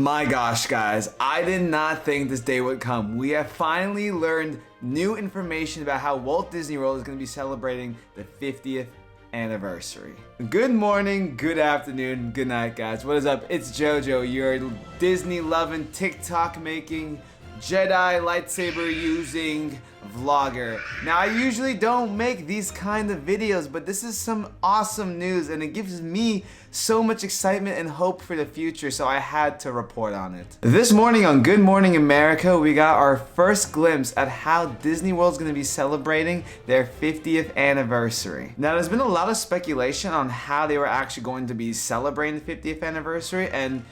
My gosh, guys, I did not think this day would come. We have finally learned new information about how Walt Disney World is going to be celebrating the 50th anniversary. Good morning, good afternoon, good night, guys. What is up? It's JoJo, your Disney-loving, TikTok-making, Jedi lightsaber using vlogger. Now, I usually don't make these kind of videos, but this is some awesome news and it gives me so much excitement and hope for the future, so I had to report on it. This morning on Good Morning America, we got our first glimpse at how Disney World's gonna be celebrating their 50th anniversary. Now, there's been a lot of speculation on how they were actually going to be celebrating the 50th anniversary, and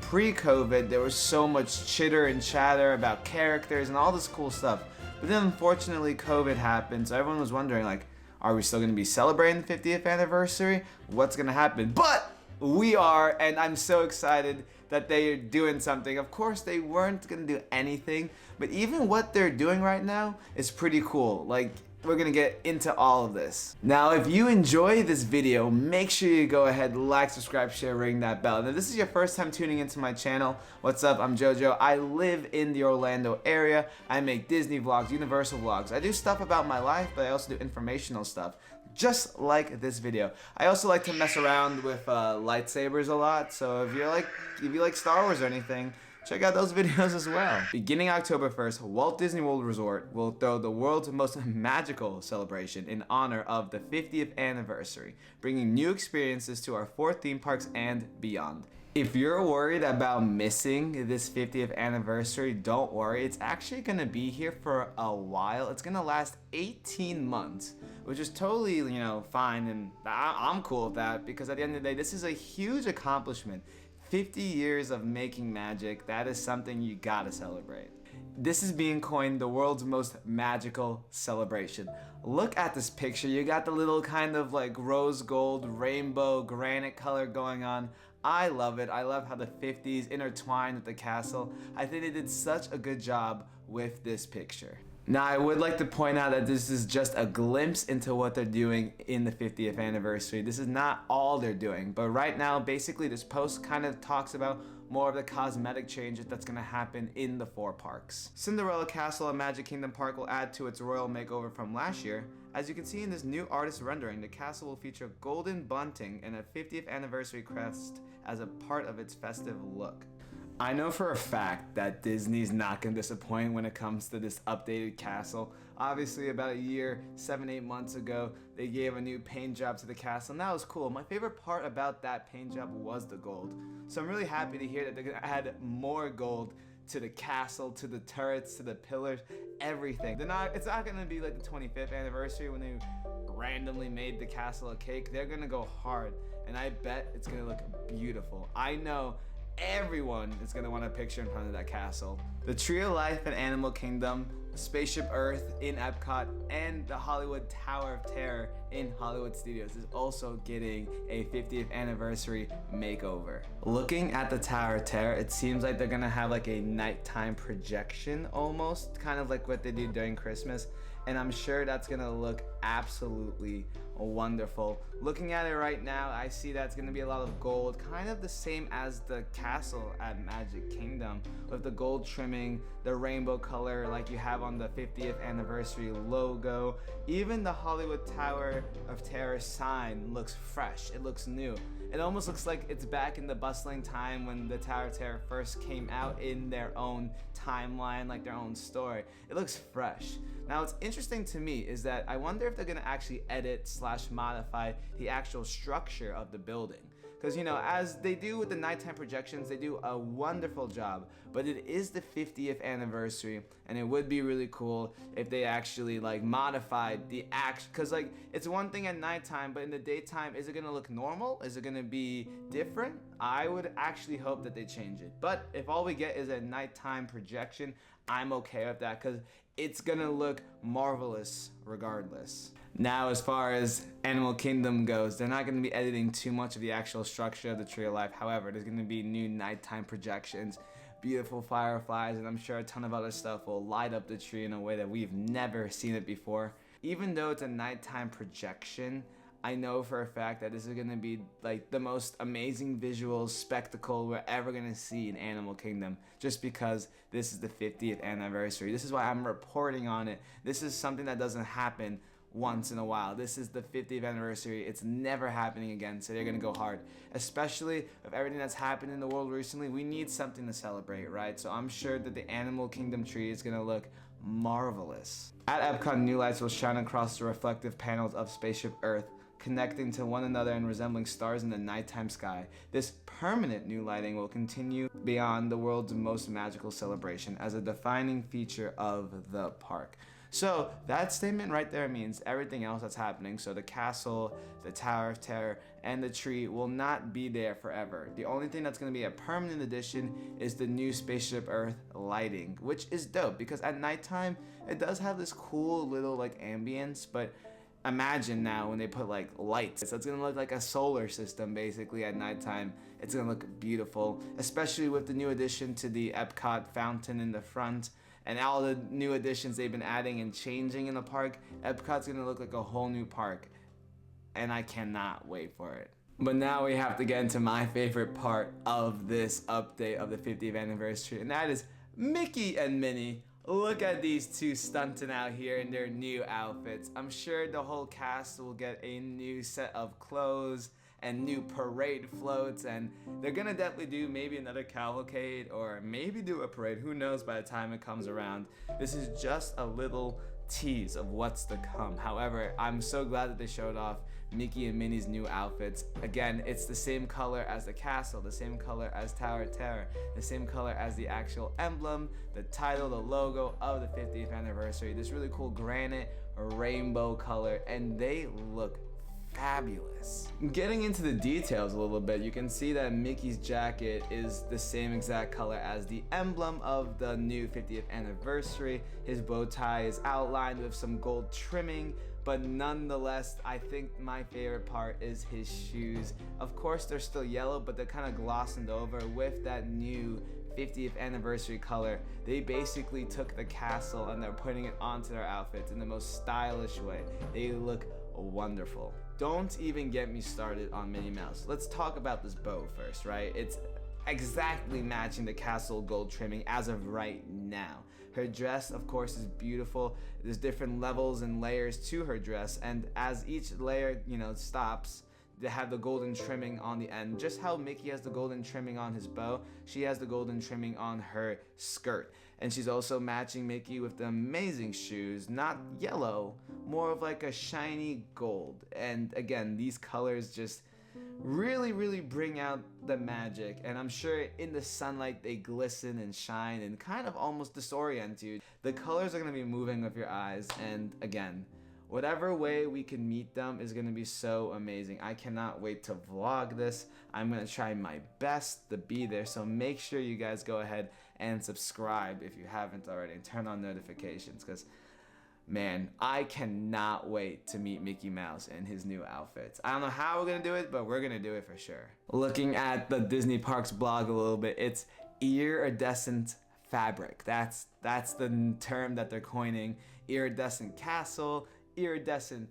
pre-COVID, there was so much chitter and chatter about characters and all this cool stuff. But then unfortunately COVID happened, so everyone was wondering, like, are we still going to be celebrating the 50th anniversary? What's going to happen? But we are, and I'm so excited that they are doing something. Of course, they weren't going to do anything, but even what they're doing right now is pretty cool. Like, we're gonna get into all of this. Now, if you enjoy this video, make sure you go ahead, like, subscribe, share, ring that bell. Now, if this is your first time tuning into my channel, what's up? I'm JoJo. I live in the Orlando area. I make Disney vlogs, Universal vlogs. I do stuff about my life, but I also do informational stuff, just like this video. I also like to mess around with lightsabers a lot, so if you like Star Wars or anything, check out those videos as well. Beginning October 1st, Walt Disney World Resort will throw the world's most magical celebration in honor of the 50th anniversary, bringing new experiences to our 4 theme parks and beyond. If you're worried about missing this 50th anniversary, don't worry. It's actually gonna be here for a while. It's gonna last 18 months, which is totally, fine, and I'm cool with that, because at the end of the day, this is a huge accomplishment. 50 years of making magic, that is something you gotta celebrate. This is being coined the world's most magical celebration. Look at this picture. You got the little kind of like rose gold, rainbow, granite color going on. I love it. I love how the 50s intertwine with the castle. I think they did such a good job with this picture. Now, I would like to point out that this is just a glimpse into what they're doing in the 50th anniversary. This is not all they're doing, but right now, basically, this post kind of talks about more of the cosmetic changes that's going to happen in the 4 parks. Cinderella Castle at Magic Kingdom Park will add to its royal makeover from last year. As you can see in this new artist rendering, the castle will feature golden bunting and a 50th anniversary crest as a part of its festive look. I know for a fact that Disney's not going to disappoint when it comes to this updated castle. Obviously, about a year, 7-8 months ago, they gave a new paint job to the castle, and that was cool. My favorite part about that paint job was the gold. So I'm really happy to hear that they're going to add more gold to the castle, to the turrets, to the pillars, everything. It's not going to be like the 25th anniversary when they randomly made the castle a cake. They're going to go hard, and I bet it's going to look beautiful. I know everyone is going to want a picture in front of that castle. The Tree of Life in Animal Kingdom, Spaceship Earth in Epcot, and the Hollywood Tower of Terror in Hollywood Studios is also getting a 50th anniversary makeover. Looking at the Tower of Terror, it seems like they're going to have like a nighttime projection almost, kind of like what they do during Christmas, and I'm sure that's going to look absolutely wonderful. Looking at it right now, I see that's going to be a lot of gold, kind of the same as the castle at Magic Kingdom, with the gold trimming, the rainbow color like you have on the 50th anniversary logo. Even the Hollywood Tower of Terror sign looks fresh. It looks new. It almost looks like it's back in the bustling time when the Tower of Terror first came out in their own timeline, like their own story. It looks fresh. Now, what's interesting to me is that I wonder if they're going to actually edit/modify the actual structure of the building. Because, as they do with the nighttime projections, they do a wonderful job. But it is the 50th anniversary, and it would be really cool if they actually, modified the act. Because, it's one thing at nighttime, but in the daytime, is it going to look normal? Is it going to be different? I would actually hope that they change it. But if all we get is a nighttime projection, I'm okay with that, because it's gonna look marvelous regardless. Now, as far as Animal Kingdom goes, they're not gonna be editing too much of the actual structure of the Tree of Life. However, there's gonna be new nighttime projections, beautiful fireflies, and I'm sure a ton of other stuff will light up the tree in a way that we've never seen it before. Even though it's a nighttime projection, I know for a fact that this is going to be like the most amazing visual spectacle we're ever going to see in Animal Kingdom, just because this is the 50th anniversary. This is why I'm reporting on it. This is something that doesn't happen once in a while. This is the 50th anniversary. It's never happening again, so they're gonna go hard. Especially with everything that's happened in the world recently, we need something to celebrate, right? So I'm sure that the Animal Kingdom tree is gonna look marvelous. At Epcot, new lights will shine across the reflective panels of Spaceship Earth, connecting to one another and resembling stars in the nighttime sky. This permanent new lighting will continue beyond the world's most magical celebration as a defining feature of the park. So that statement right there means everything else that's happening, so the castle, the Tower of Terror, and the tree will not be there forever. The only thing that's going to be a permanent addition is the new Spaceship Earth lighting, which is dope because at nighttime it does have this cool little like ambience, but imagine now when they put like lights. So it's gonna look like a solar system basically at nighttime. It's gonna look beautiful, especially with the new addition to the Epcot fountain in the front and all the new additions they've been adding and changing in the park. Epcot's gonna look like a whole new park, and I cannot wait for it. But now we have to get into my favorite part of this update of the 50th anniversary, and that is Mickey and Minnie. Look at these two stunting out here in their new outfits. I'm sure the whole cast will get a new set of clothes and new parade floats, and they're gonna definitely do maybe another cavalcade or maybe do a parade. Who knows by the time it comes around. This is just a little tease of what's to come. However, I'm so glad that they showed off Mickey and Minnie's new outfits. Again, it's the same color as the castle, the same color as Tower of Terror, the same color as the actual emblem, the title, the logo of the 50th anniversary. This really cool granite rainbow color, and they look fabulous. Getting into the details a little bit, you can see that Mickey's jacket is the same exact color as the emblem of the new 50th anniversary. His bow tie is outlined with some gold trimming, but nonetheless, I think my favorite part is his shoes. Of course, they're still yellow, but they're kind of glossed over with that new 50th anniversary color. They basically took the castle and they're putting it onto their outfits in the most stylish way. They look wonderful. Don't even get me started on Minnie Mouse. Let's talk about this bow first, right? It's exactly matching the castle gold trimming as of right now. Her dress, of course, is beautiful. There's different levels and layers to her dress, and as each layer, stops, they have the golden trimming on the end. Just how Mickey has the golden trimming on his bow, she has the golden trimming on her skirt. And she's also matching Mickey with the amazing shoes, not yellow, more of like a shiny gold. And again, these colors just really bring out the magic, and I'm sure in the sunlight they glisten and shine and kind of almost disorient you. The colors are going to be moving with your eyes, and again, whatever way we can meet them is going to be so amazing. I cannot wait to vlog this. I'm going to try my best to be there, so make sure you guys go ahead and subscribe if you haven't already and turn on notifications, because man, I cannot wait to meet Mickey Mouse in his new outfits. I don't know how we're going to do it, but we're going to do it for sure. Looking at the Disney Parks blog a little bit, it's iridescent fabric. That's the term that they're coining. Iridescent castle, iridescent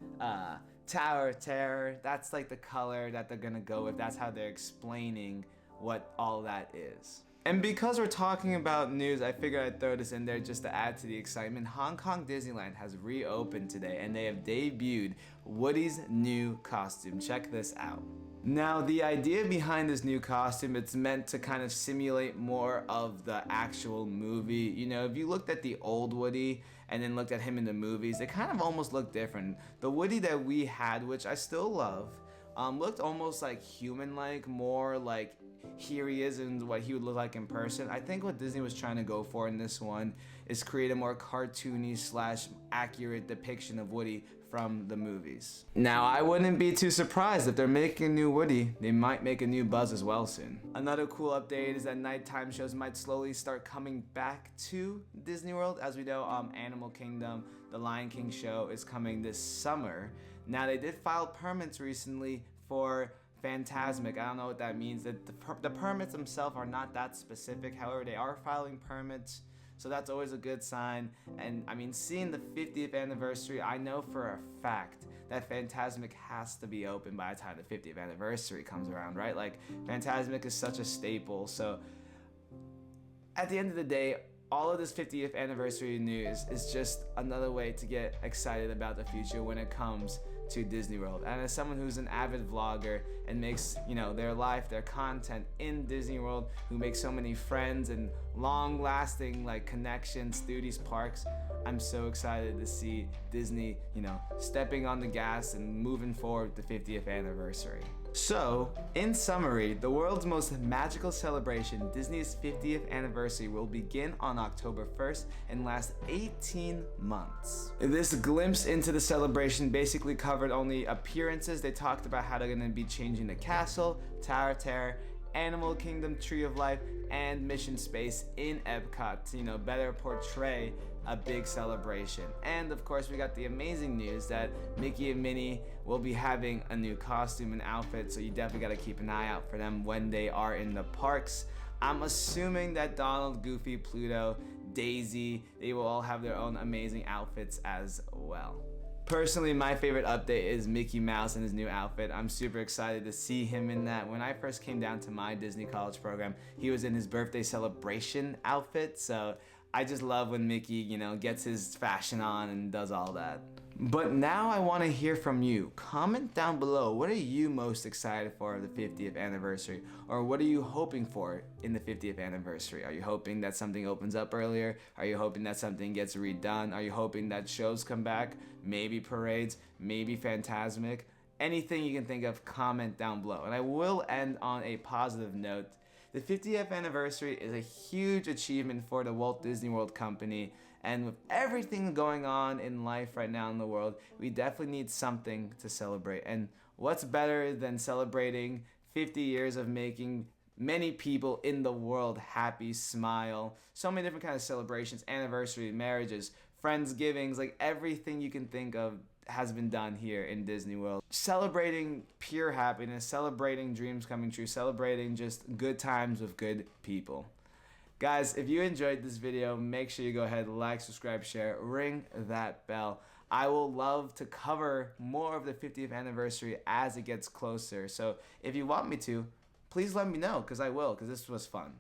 Tower of Terror. That's like the color that they're going to go with. That's how they're explaining what all that is. And because we're talking about news, I figured I'd throw this in there just to add to the excitement. Hong Kong Disneyland has reopened today, and they have debuted Woody's new costume. Check this out. Now, the idea behind this new costume, it's meant to kind of simulate more of the actual movie. If you looked at the old Woody and then looked at him in the movies, they kind of almost look different. The Woody that we had, which I still love, looked almost like human-like, more like here he is and what he would look like in person. I think what Disney was trying to go for in this one is create a more cartoony / accurate depiction of Woody from the movies. Now, I wouldn't be too surprised if they're making a new Woody. They might make a new Buzz as well soon. Another cool update is that nighttime shows might slowly start coming back to Disney World. As we know, Animal Kingdom, the Lion King show is coming this summer. Now, they did file permits recently for Fantasmic. I don't know what that means. The permits themselves are not that specific. However, they are filing permits So that's always a good sign. And I mean, seeing the 50th anniversary, I know for a fact that Fantasmic has to be open by the time the 50th anniversary comes around, right? Like, Fantasmic is such a staple. So at the end of the day, all of this 50th anniversary news is just another way to get excited about the future when it comes to Disney World. And as someone who's an avid vlogger and makes, their life, their content in Disney World, who makes so many friends and long-lasting connections through these parks, I'm so excited to see Disney, stepping on the gas and moving forward with the 50th anniversary. So, in summary, the world's most magical celebration, Disney's 50th anniversary, will begin on October 1st and last 18 months. This glimpse into the celebration basically covered only appearances. They talked about how they're going to be changing the castle, Tower of Terror, Animal Kingdom, Tree of Life, and Mission Space in Epcot to, better portray a big celebration. And of course, we got the amazing news that Mickey and Minnie will be having a new costume and outfit, so you definitely got to keep an eye out for them when they are in the parks. I'm assuming that Donald, Goofy, Pluto, Daisy, they will all have their own amazing outfits as well. Personally, my favorite update is Mickey Mouse and his new outfit. I'm super excited to see him in that. When I first came down to my Disney College program, he was in his birthday celebration outfit, so I just love when Mickey, gets his fashion on and does all that. But now I want to hear from you. Comment down below, what are you most excited for of the 50th anniversary? Or what are you hoping for in the 50th anniversary? Are you hoping that something opens up earlier? Are you hoping that something gets redone? Are you hoping that shows come back? Maybe parades, maybe Fantasmic? Anything you can think of, comment down below. And I will end on a positive note. The 50th anniversary is a huge achievement for the Walt Disney World Company, and with everything going on in life right now in the world, we definitely need something to celebrate. And what's better than celebrating 50 years of making many people in the world happy, smile, so many different kinds of celebrations, anniversary, marriages, friendsgivings, everything you can think of has been done here in Disney World. Celebrating pure happiness, celebrating dreams coming true, celebrating just good times with good people. Guys, if you enjoyed this video, make sure you go ahead, like, subscribe, share, ring that bell. I will love to cover more of the 50th anniversary as it gets closer. So if you want me to, please let me know, because I will, because this was fun.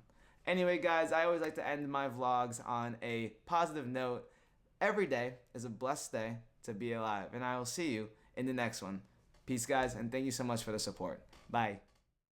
Anyway, guys, I always like to end my vlogs on a positive note. Every day is a blessed day to be alive, and I will see you in the next one. Peace, guys, and thank you so much for the support. Bye.